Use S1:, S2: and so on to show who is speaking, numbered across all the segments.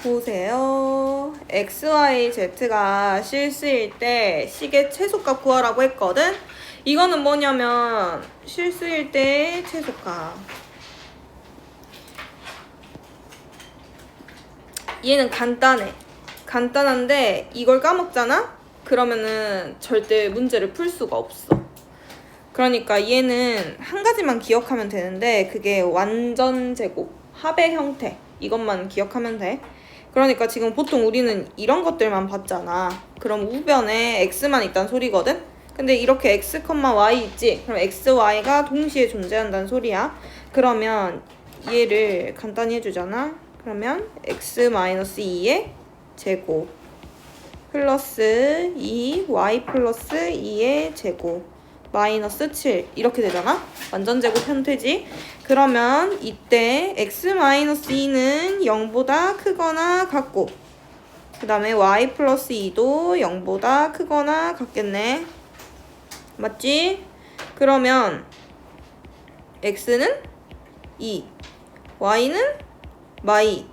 S1: 보세요. x, y, z가 실수일 때 식의 최소값 구하라고 했거든? 이거는 뭐냐면 실수일 때 최소값. 얘는 간단해. 간단한데 이걸 까먹잖아? 그러면은 절대 문제를 풀 수가 없어. 그러니까 얘는 한 가지만 기억하면 되는데 그게 완전 제곱, 합의 형태. 이것만 기억하면 돼. 그러니까 지금 보통 우리는 이런 것들만 봤잖아. 그럼 우변에 x만 있다는 소리거든? 근데 이렇게 x, y 있지? 그럼 x, y가 동시에 존재한다는 소리야. 그러면 얘를 간단히 해주잖아. 그러면 x-2의 제곱 플러스 2, y 플러스 2의 제곱 마이너스 7 이렇게 되잖아? 완전 제곱 형태지? 그러면 이때 x-2는 0보다 크거나 같고 그 다음에 y 플러스 2도 0보다 크거나 같겠네. 맞지? 그러면 x는 2, y는 마이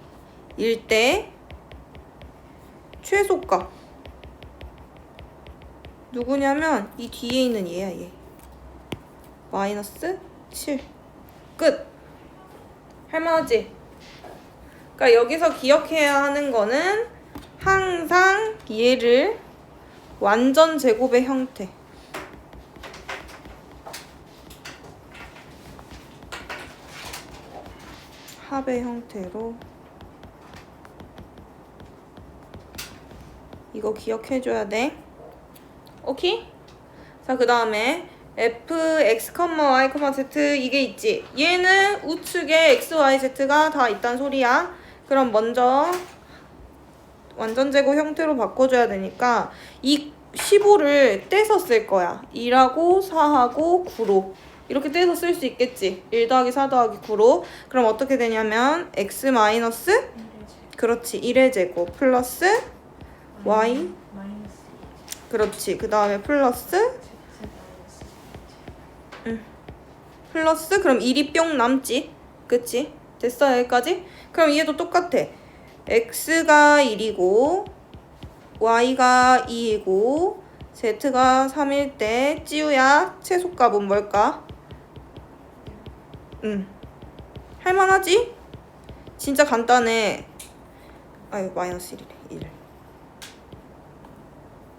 S1: 일 때 최소값 누구냐면 이 뒤에 있는 얘야 얘. 마이너스 7 끝. 할만하지? 그러니까 여기서 기억해야 하는 거는 항상 얘를 완전 제곱의 형태 합의 형태로 이거 기억해줘야 돼. 오케이? 자, 그 다음에 f, x, y, z 이게 있지? 얘는 우측에 x, y, z가 다 있단 소리야. 그럼 먼저 완전 제곱 형태로 바꿔줘야 되니까 이 15를 떼서 쓸 거야. 2하고 4하고 9로 이렇게 떼서 쓸 수 있겠지? 1 더하기 4 더하기 9로. 그럼 어떻게 되냐면 x 마이너스 그렇지 1의 제곱 플러스 y 그렇지. 그 다음에 플러스 플러스 그럼 1이 뿅 남지? 그치? 됐어 여기까지? 그럼 얘도 똑같아. x가 1이고 y가 2이고 z가 3일 때 찌우야 최소값은 뭘까? 할만하지? 진짜 간단해. 아유 마이너스 1이래 1.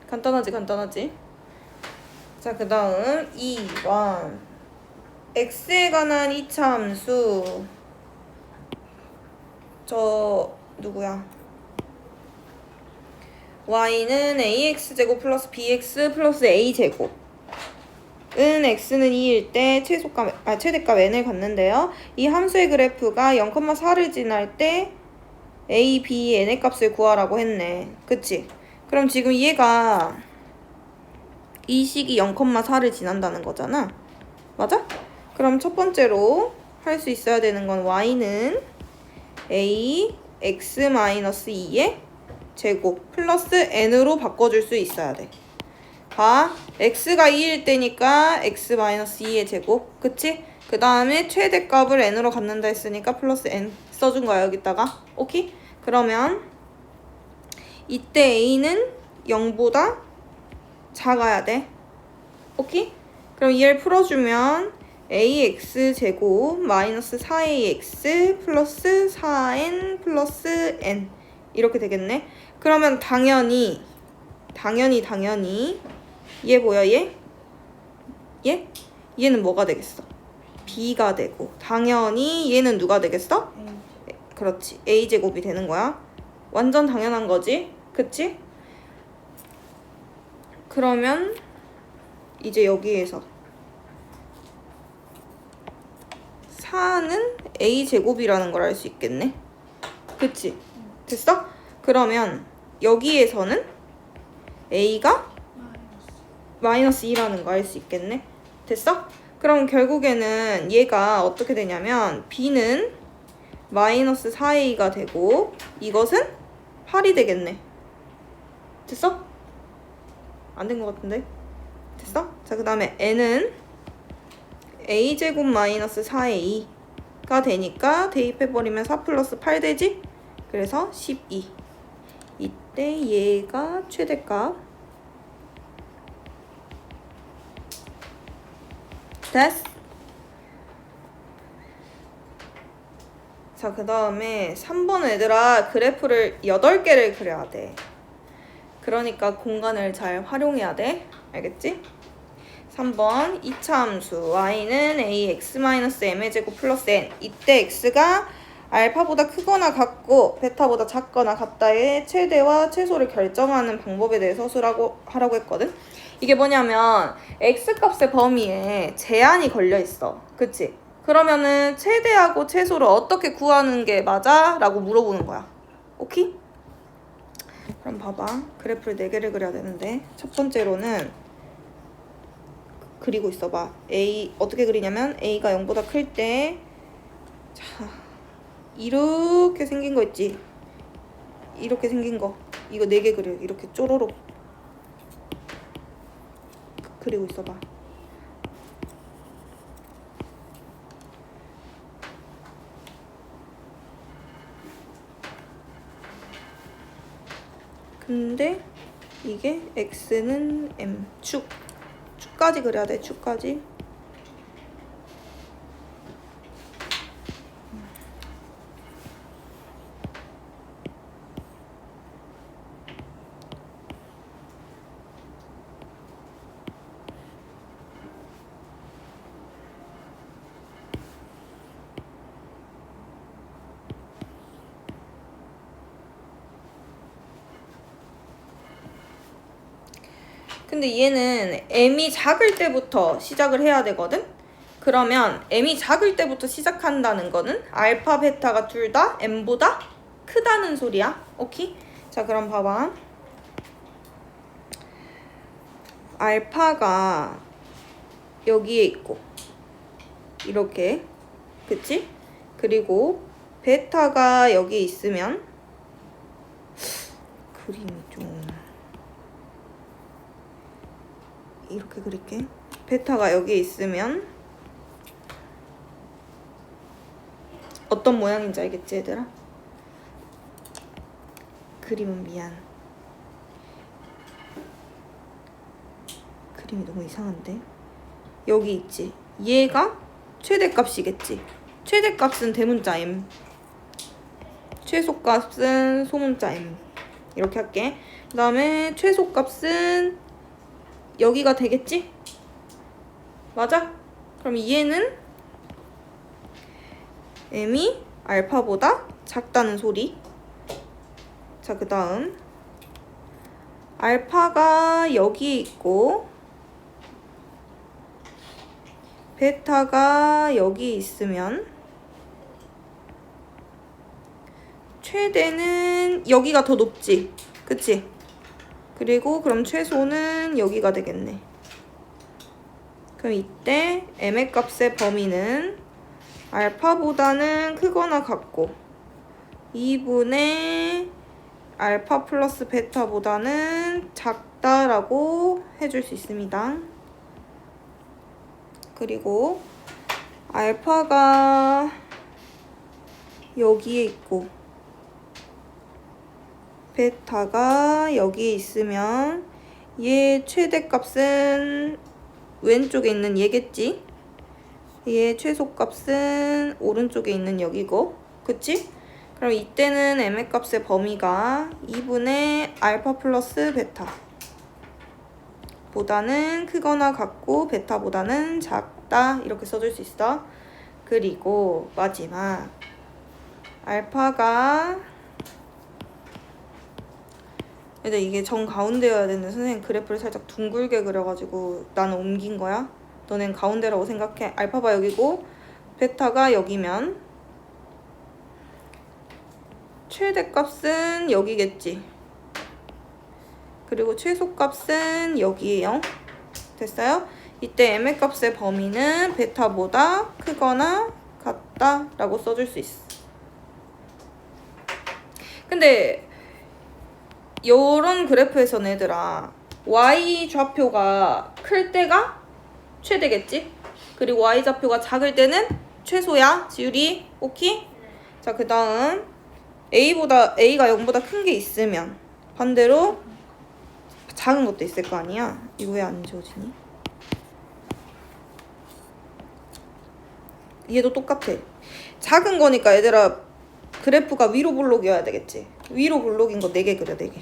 S1: 간단하지? 자, 그 다음 2번 x에 관한 이차 함수 저 누구야? y는 ax제곱 플러스 bx 플러스 a제곱 은 x는 2일 때 최대값 n을 갖는데요. 이 함수의 그래프가 0,4를 지날 때 a, b, n의 값을 구하라고 했네. 그치? 그럼 지금 얘가 이 식이 0,4를 지난다는 거잖아. 맞아? 그럼 첫 번째로 할 수 있어야 되는 건 y는 a x-2의 제곱 플러스 n으로 바꿔줄 수 있어야 돼. 봐. x가 2일 때니까 x-2의 제곱. 그치? 그 다음에 최대값을 n으로 갖는다 했으니까 플러스 n 써준 거야 여기다가. 오케이? 그러면 이때 a는 0보다 작아야 돼. 오케이? 그럼 얘를 풀어주면 ax 제곱 마이너스 4ax 플러스 4n 플러스 n 이렇게 되겠네. 그러면 당연히 얘 뭐야 얘? 얘는 뭐가 되겠어? b가 되고 당연히 얘는 누가 되겠어? 그렇지 a제곱이 되는 거야. 완전 당연한 거지. 그치? 그러면 이제 여기에서 4는 a제곱이라는 걸 알 수 있겠네. 그치? 됐어? 그러면 여기에서는 a가 마이너스 2라는 거 알 수 있겠네. 됐어? 그럼 결국에는 얘가 어떻게 되냐면 b는 마이너스 4a가 되고 이것은 8이 되겠네. 됐어? 안 된 것 같은데? 됐어? 자, 그 다음에 n은 a제곱 마이너스 4a가 되니까 대입해버리면 4 플러스 8 되지? 그래서 12. 이때 얘가 최대값. 됐어. 자, 그 다음에 3번 얘들아 그래프를 8개를 그려야 돼. 그러니까 공간을 잘 활용해야 돼. 알겠지? 3번 이차함수 y는 ax-m의 제곱 플러스 n. 이때 x가 알파보다 크거나 같고 베타보다 작거나 같다의 최대와 최소를 결정하는 방법에 대해서 하라고 했거든. 이게 뭐냐면 x값의 범위에 제한이 걸려 있어. 그치? 그러면은 최대하고 최소를 어떻게 구하는 게 맞아? 라고 물어보는 거야. 오케이? 그럼 봐봐. 그래프를 4개를 그려야 되는데 첫 번째로는 그리고 있어봐. A 어떻게 그리냐면 A가 0보다 클 때 자, 이렇게 생긴 거 있지? 이렇게 생긴 거 이거 4개 그려. 이렇게 쪼로록 그리고 있어봐. 근데 이게 x는 m 축까지 그려야 돼. 축까지. 근데 얘는 m이 작을 때부터 시작을 해야 되거든? 그러면 m이 작을 때부터 시작한다는 거는 알파, 베타가 둘 다 m보다 크다는 소리야. 오케이? 자, 그럼 봐봐. 알파가 여기에 있고 이렇게, 그치? 그리고 베타가 여기 있으면 그림이 좀 이렇게 그릴게. 베타가 여기 있으면 어떤 모양인지 알겠지, 얘들아? 그림은 미안. 그림이 너무 이상한데? 여기 있지? 얘가 최대값이겠지? 최대값은 대문자 m, 최소값은 소문자 m. 이렇게 할게. 그 다음에 최소값은 여기가 되겠지? 맞아? 그럼 얘는 m이 알파보다 작다는 소리. 자, 그 다음 알파가 여기 있고 베타가 여기 있으면 최대는 여기가 더 높지? 그치? 그리고 그럼 최소는 여기가 되겠네. 그럼 이때 m의 값의 범위는 알파보다는 크거나 같고 2분의 알파 플러스 베타보다는 작다라고 해줄 수 있습니다. 그리고 알파가 여기에 있고 베타가 여기에 있으면 얘 최대값은 왼쪽에 있는 얘겠지? 얘 최소값은 오른쪽에 있는 여기고, 그치? 그럼 이때는 m의 값의 범위가 2분의 알파 플러스 베타 보다는 크거나 같고 베타보다는 작다, 이렇게 써줄 수 있어. 그리고 마지막 알파가, 근데 이게 정가운데여야 되는데 선생님 그래프를 살짝 둥글게 그려가지고 나는 옮긴 거야. 너넨 가운데라고 생각해. 알파가 여기고 베타가 여기면 최대값은 여기겠지. 그리고 최소값은 여기에요. 됐어요? 이때 m의 값의 범위는 베타보다 크거나 같다 라고 써줄 수 있어. 근데 요런 그래프에서는 얘들아 y 좌표가 클 때가 최대겠지? 그리고 y 좌표가 작을 때는 최소야. 지율이 오케이? 자, 그 다음 A가 0보다 큰 게 있으면 반대로 작은 것도 있을 거 아니야. 이거 왜 안 지워지니? 얘도 똑같아. 작은 거니까 얘들아 그래프가 위로 볼록이어야 되겠지. 위로 볼록인 거 4개 그려 4개.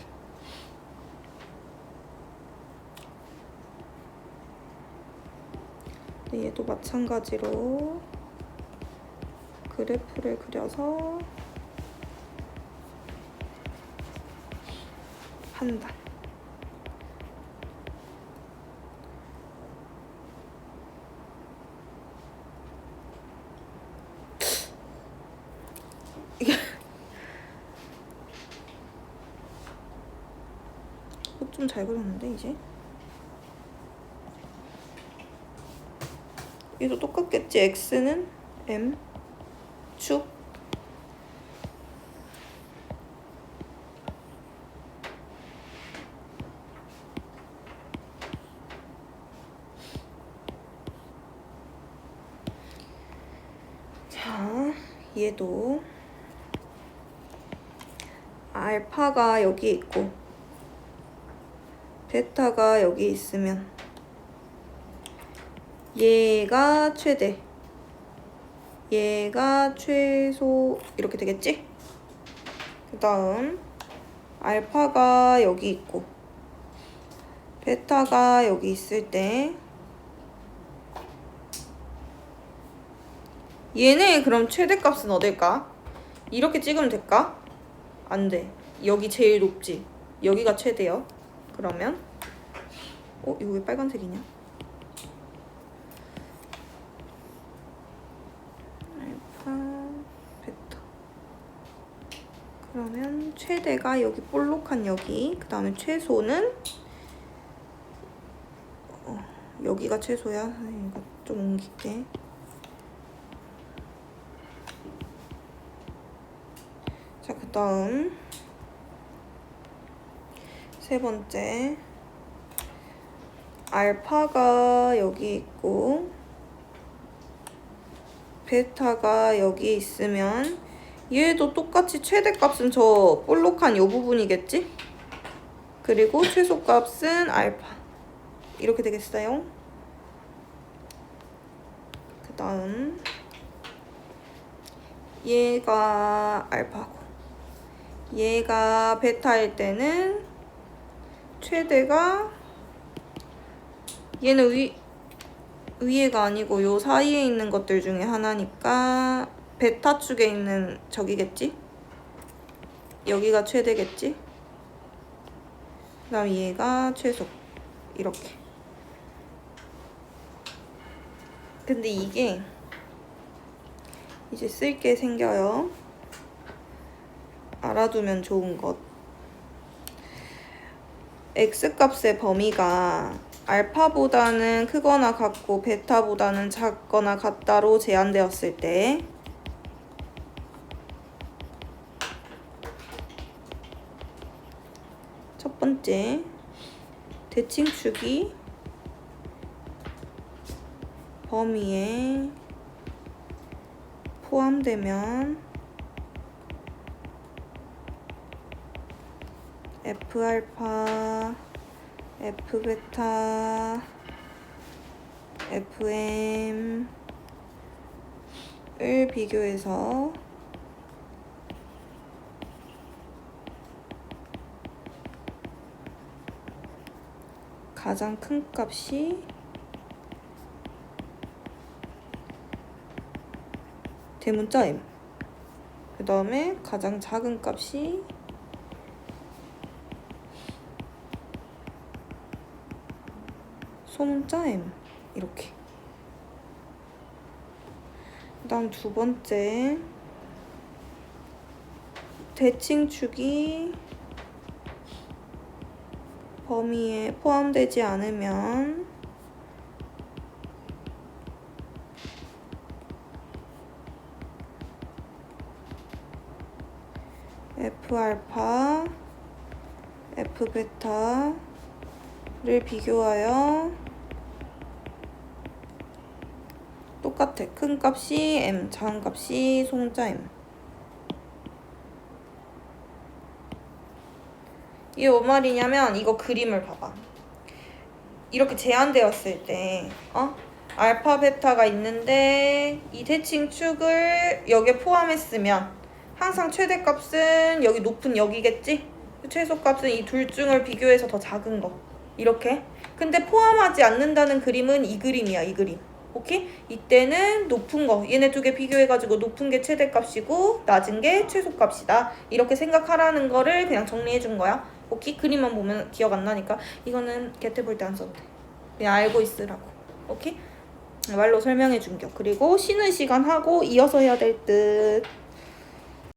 S1: 얘도 마찬가지로 그래프를 그려서 판단. 이게 좀 잘 그렸는데 이제 얘도 똑같겠지. x는 m 축 자, 얘도 알파가 여기 있고 베타가 여기 있으면 얘가 최대, 얘가 최소 이렇게 되겠지? 그 다음 알파가 여기 있고 베타가 여기 있을 때 얘네 그럼 최대값은 어딜까? 이렇게 찍으면 될까? 안 돼. 여기 제일 높지. 여기가 최대요. 그러면 이거 왜 빨간색이냐? 알파, 베타. 그러면 최대가 여기 볼록한 여기. 그 다음에 최소는 여기가 최소야. 이거 좀 옮길게. 자, 그 다음 세 번째 알파가 여기 있고 베타가 여기 있으면 얘도 똑같이 최대값은 저 볼록한 요 부분이겠지? 그리고 최소값은 알파 이렇게 되겠어요. 그 다음 얘가 알파고 얘가 베타일 때는 최대가 얘는 위에가 아니고 요 사이에 있는 것들 중에 하나니까 베타 축에 있는 저기겠지? 여기가 최대겠지? 그 다음 얘가 최소 이렇게. 근데 이게 이제 쓸 게 생겨요. 알아두면 좋은 것. x값의 범위가 알파보다는 크거나 같고 베타보다는 작거나 같다로 제한되었을 때 첫 번째, 대칭축이 범위에 포함되면 F알파, F베타, FM을 비교해서 가장 큰 값이 대문자 M, 그 다음에 가장 작은 값이 소문자 M 이렇게. 그 다음 두 번째, 대칭축이 범위에 포함되지 않으면 F알파, F베타를 비교하여 똑같아. 큰 값이 M, 작은 값이 소문자 M. 이게 뭔 말이냐면 이거 그림을 봐봐. 이렇게 제한되었을 때 알파 베타가 있는데 이 대칭 축을 여기에 포함했으면 항상 최대값은 여기 높은 여기겠지? 최소값은 이 둘 중을 비교해서 더 작은 거 이렇게. 근데 포함하지 않는다는 그림은 이 그림이야. 이 그림. 오케이? 이때는 높은 거 얘네 두 개 비교해가지고 높은 게 최대값이고 낮은 게 최소값이다. 이렇게 생각하라는 거를 그냥 정리해준 거야. 오케이? 그림만 보면 기억 안 나니까 이거는 개태 볼 때 안 써도 돼. 그냥 알고 있으라고. 오케이? 말로 설명해 준겨. 그리고 쉬는 시간 하고 이어서 해야 될 듯.